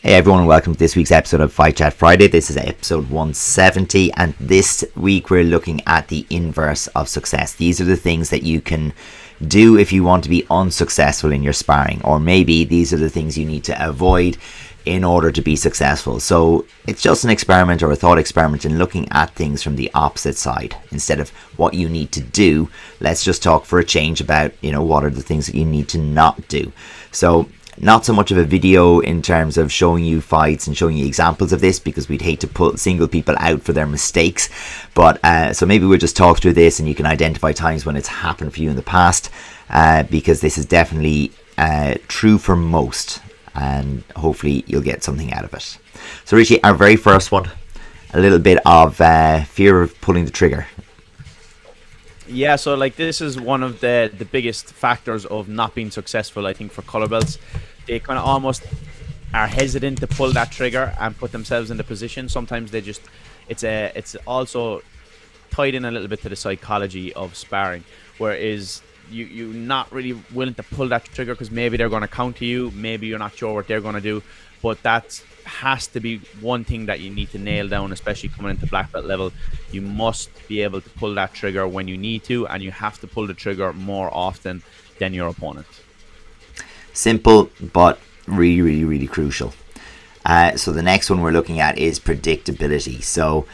Hey everyone, and welcome to this week's episode of Fight Chat Friday. This is episode 170, and this week we're looking at the inverse of success. These are the things that you can do if you want to be unsuccessful in your sparring, or maybe these are the things you need to avoid in order to be successful. So it's just an experiment or a thought experiment in looking at things from the opposite side. Instead of what you need to do, let's just talk for a change about, what are the things that you need to not do. So not so much of a video in terms of showing you fights and showing you examples of this, because we'd hate to single people out for their mistakes. But so maybe we'll just talk through this and you can identify times when it's happened for you in the past, because this is definitely true for most, and hopefully you'll get something out of it. So Richie, our very first one, a little bit of fear of pulling the trigger. Yeah, so this is one of the biggest factors of not being successful, I think, for colour belts. They kind of almost are hesitant to pull that trigger and put themselves in the position. Sometimes they just, it's also tied in a little bit to the psychology of sparring, whereas you're not really willing to pull that trigger because maybe they're going to counter you, maybe you're not sure what they're going to do, but that has to be one thing that you need to nail down, especially coming into black belt level. You must be able to pull that trigger when you need to, and you have to pull the trigger more often than your opponent. Simple, but really, really, really crucial. So the next one we're looking at is predictability. So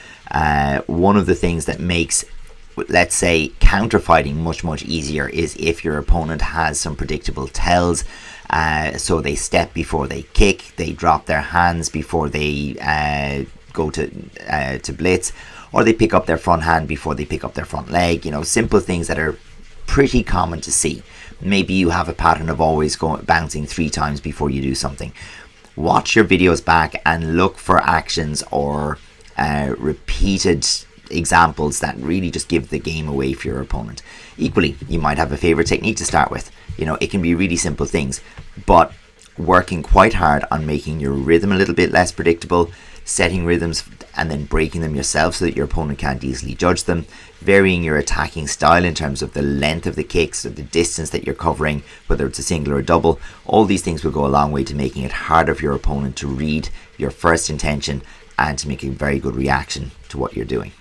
one of the things that makes, let's say, counter-fighting much, much easier is if your opponent has some predictable tells. So they step before they kick, they drop their hands before they go to blitz, or they pick up their front hand before they pick up their front leg. Simple things that are pretty common to see. Maybe you have a pattern of always bouncing 3 times before you do something. Watch your videos back and look for actions or repeated examples that really just give the game away for your opponent. Equally, you might have a favorite technique to start with. It can be really simple things, but working quite hard on making your rhythm a little bit less predictable, setting rhythms and then breaking them yourself so that your opponent can't easily judge them, varying your attacking style in terms of the length of the kicks or the distance that you're covering, whether it's a single or a double. All these things will go a long way to making it harder for your opponent to read your first intention and to make a very good reaction to what you're doing.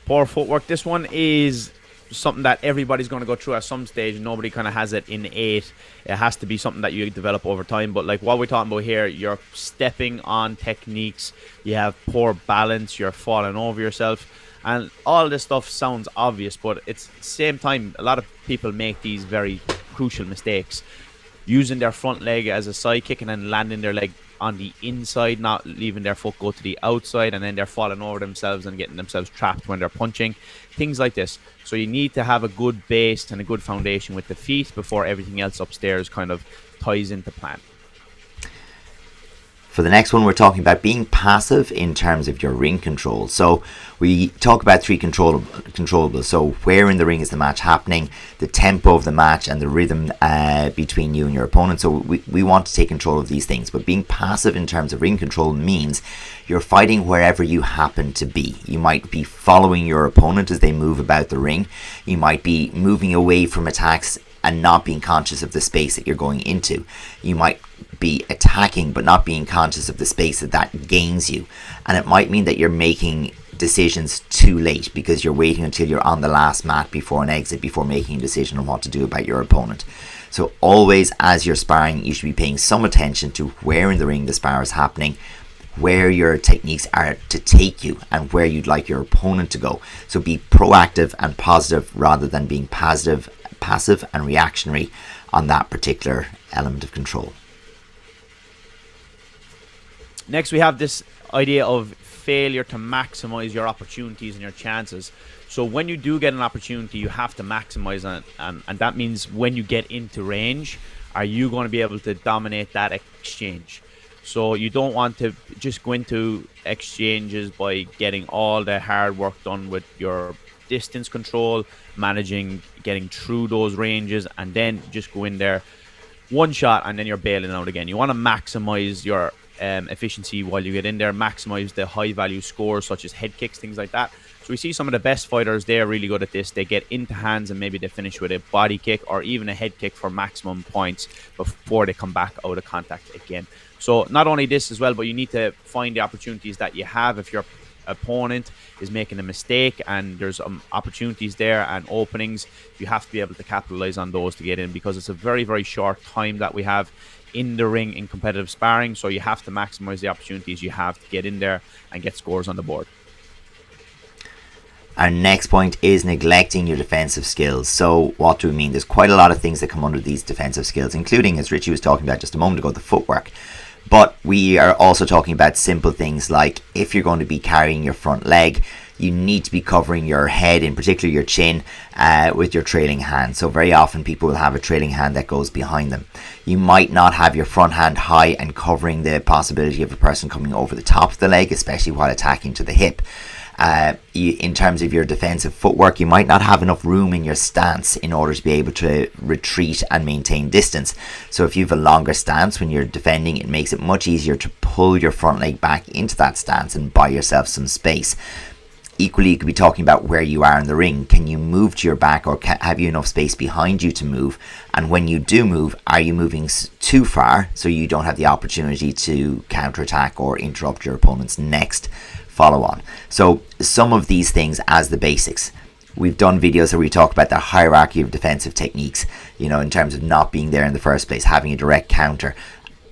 Poor footwork. This one is something that everybody's going to go through at some stage. Nobody kind of has it innate. It has to be something that you develop over time. But what we're talking about here, you're stepping on techniques, you have poor balance, you're falling over yourself, and all this stuff sounds obvious, but it's at the same time, a lot of people make these very crucial mistakes, using their front leg as a side kick and then landing their leg on the inside, not leaving their foot go to the outside, and then they're falling over themselves and getting themselves trapped when they're punching. Things like this. So you need to have a good base and a good foundation with the feet before everything else upstairs kind of ties into plan. For the next one, we're talking about being passive in terms of your ring control. So we talk about 3 controllables. So where in the ring is the match happening, the tempo of the match, and the rhythm between you and your opponent. So we want to take control of these things. But being passive in terms of ring control means you're fighting wherever you happen to be. You might be following your opponent as they move about the ring. You might be moving away from attacks and not being conscious of the space that you're going into. You might be attacking but not being conscious of the space that gains you. And it might mean that you're making decisions too late because you're waiting until you're on the last mat before an exit, before making a decision on what to do about your opponent. So always, as you're sparring, you should be paying some attention to where in the ring the spar is happening, where your techniques are to take you, and where you'd like your opponent to go. So be proactive and positive rather than being passive and reactionary on that particular element of control. Next, we have this idea of failure to maximize your opportunities and your chances. So when you do get an opportunity, you have to maximize it, and that means when you get into range, are you going to be able to dominate that exchange? So you don't want to just go into exchanges by getting all the hard work done with your distance control, managing getting through those ranges, and then just go in there one shot and then you're bailing out again. You want to maximize your efficiency while you get in there, maximize the high value scores such as head kicks, things like that. So we see some of the best fighters, they're really good at this. They get into hands and maybe they finish with a body kick or even a head kick for maximum points before they come back out of contact again. So not only this as well, but you need to find the opportunities that you have. If your opponent is making a mistake and there's opportunities there and openings, you have to be able to capitalize on those to get in, because it's a very, very short time that we have in the ring in competitive sparring. So you have to maximize the opportunities you have to get in there and get scores on the board. Our next point is neglecting your defensive skills. So what do we mean? There's quite a lot of things that come under these defensive skills, including, as Richie was talking about just a moment ago, the footwork. But we are also talking about simple things like, if you're going to be carrying your front leg, you need to be covering your head, in particular your chin, with your trailing hand. So very often people will have a trailing hand that goes behind them. You might not have your front hand high and covering the possibility of a person coming over the top of the leg, especially while attacking to the hip. In terms of your defensive footwork, you might not have enough room in your stance in order to be able to retreat and maintain distance. So if you have a longer stance when you're defending, it makes it much easier to pull your front leg back into that stance and buy yourself some space. Equally, you could be talking about where you are in the ring. Can you move to your back, or have you enough space behind you to move? And when you do move, are you moving too far so you don't have the opportunity to counterattack or interrupt your opponent's next follow on? So some of these things as the basics. We've done videos where we talk about the hierarchy of defensive techniques, in terms of not being there in the first place, having a direct counter,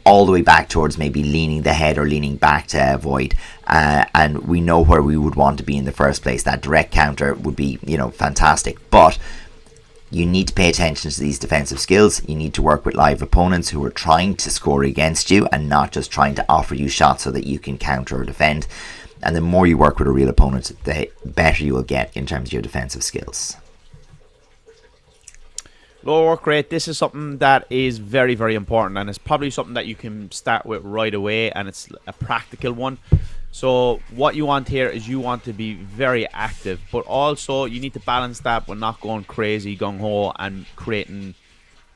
all the way back towards maybe leaning the head or leaning back to avoid. And we know where we would want to be in the first place. That direct counter would be, fantastic. But you need to pay attention to these defensive skills. You need to work with live opponents who are trying to score against you and not just trying to offer you shots so that you can counter or defend. And the more you work with a real opponent, the better you will get in terms of your defensive skills. Lower work rate, this is something that is very, very important, and it's probably something that you can start with right away, and it's a practical one. So what you want here is you want to be very active, but also you need to balance that with not going crazy gung-ho and creating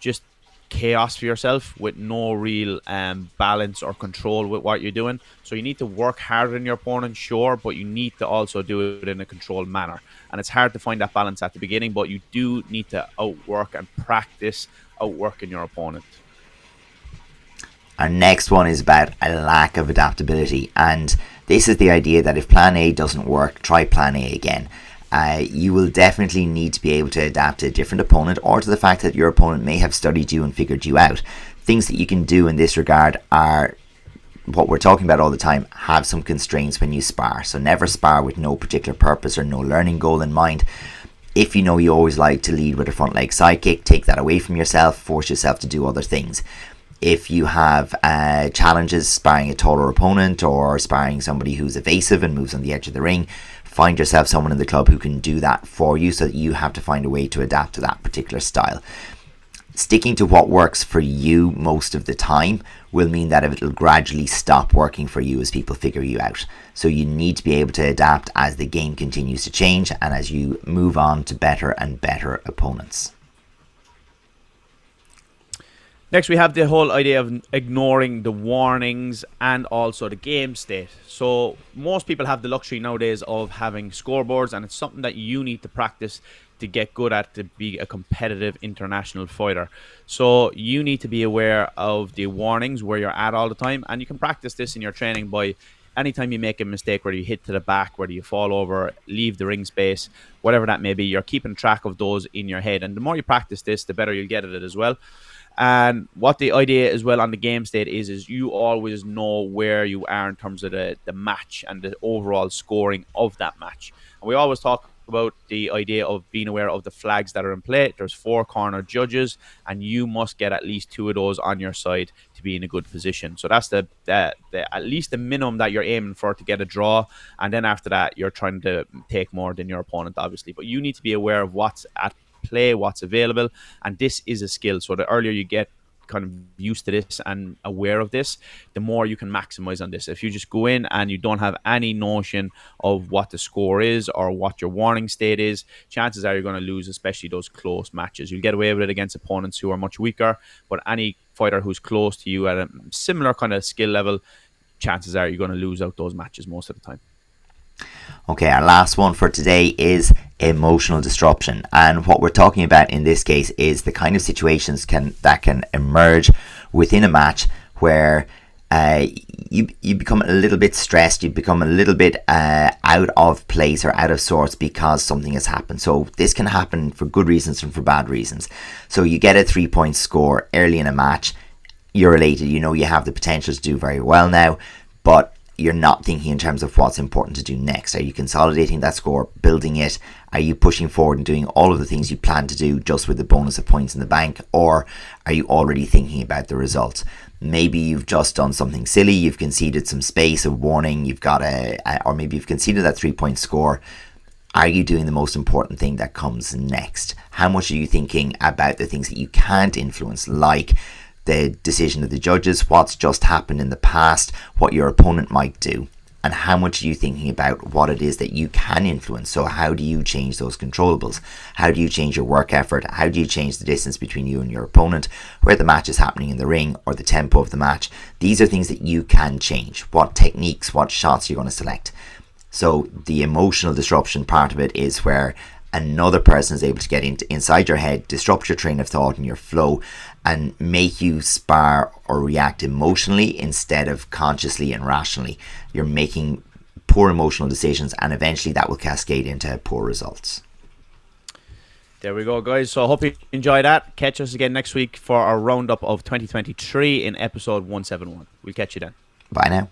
just chaos for yourself with no real balance or control with what you're doing. So you need to work harder than your opponent, sure, but you need to also do it in a controlled manner. And it's hard to find that balance at the beginning, but you do need to outwork and practice outworking your opponent. Our next one is about a lack of adaptability, and this is the idea that if plan A doesn't work, try plan A again. You will definitely need to be able to adapt to a different opponent, or to the fact that your opponent may have studied you and figured you out. Things that you can do in this regard are what we're talking about all the time. Have some constraints when you spar. So never spar with no particular purpose or no learning goal in mind. If you always like to lead with a front leg side kick, take that away from yourself. Force yourself to do other things. If you have challenges sparring a taller opponent or sparring somebody who's evasive and moves on the edge of the ring, find yourself someone in the club who can do that for you, so that you have to find a way to adapt to that particular style. Sticking to what works for you most of the time will mean that it'll gradually stop working for you as people figure you out. So you need to be able to adapt as the game continues to change and as you move on to better and better opponents. Next, we have the whole idea of ignoring the warnings and also the game state. So most people have the luxury nowadays of having scoreboards, and it's something that you need to practice to get good at, to be a competitive international fighter. So you need to be aware of the warnings, where you're at all the time, and you can practice this in your training by anytime you make a mistake, whether you hit to the back, whether you fall over, leave the ring space, whatever that may be, you're keeping track of those in your head. And the more you practice this, the better you'll get at it as well. And what the idea as well on the game state is you always know where you are in terms of the match and the overall scoring of that match. And we always talk about the idea of being aware of the flags that are in play. There's 4 corner judges, and you must get at least 2 of those on your side to be in a good position. So that's the at least the minimum that you're aiming for to get a draw. And then after that, you're trying to take more than your opponent, obviously. But you need to be aware of what's at play, what's available, and this is a skill. So the earlier you get kind of used to this and aware of this, the more you can maximize on this. If you just go in and you don't have any notion of what the score is or what your warning state is, chances are you're going to lose, especially those close matches. You'll get away with it against opponents who are much weaker, but any fighter who's close to you at a similar kind of skill level, chances are you're going to lose out those matches most of the time. Okay, our last one for today is emotional disruption. And what we're talking about in this case is the kind of situations that can emerge within a match where you become a little bit stressed, you become a little bit out of place or out of sorts because something has happened. So this can happen for good reasons and for bad reasons. So you get a 3-point score early in a match, you're elated, you know you have the potential to do very well now, but you're not thinking in terms of what's important to do next. Are you consolidating that score, building it? Are you pushing forward and doing all of the things you plan to do just with the bonus of points in the bank? Or are you already thinking about the results? Maybe you've just done something silly, you've conceded some space, a warning, you've got or maybe you've conceded that 3-point score. Are you doing the most important thing that comes next? How much are you thinking about the things that you can't influence, like the decision of the judges, what's just happened in the past, what your opponent might do, and how much are you thinking about what it is that you can influence? So how do you change those controllables? How do you change your work effort? How do you change the distance between you and your opponent, where the match is happening in the ring, or the tempo of the match? These are things that you can change. What techniques, what shots you're going to select. So the emotional disruption part of it is where another person is able to get inside your head, disrupt your train of thought and your flow, and make you spar or react emotionally instead of consciously and rationally. You're making poor emotional decisions, and eventually that will cascade into poor results. There we go, guys. So I hope you enjoy that. Catch us again next week for our roundup of 2023 in episode 171. We'll catch you then. Bye now.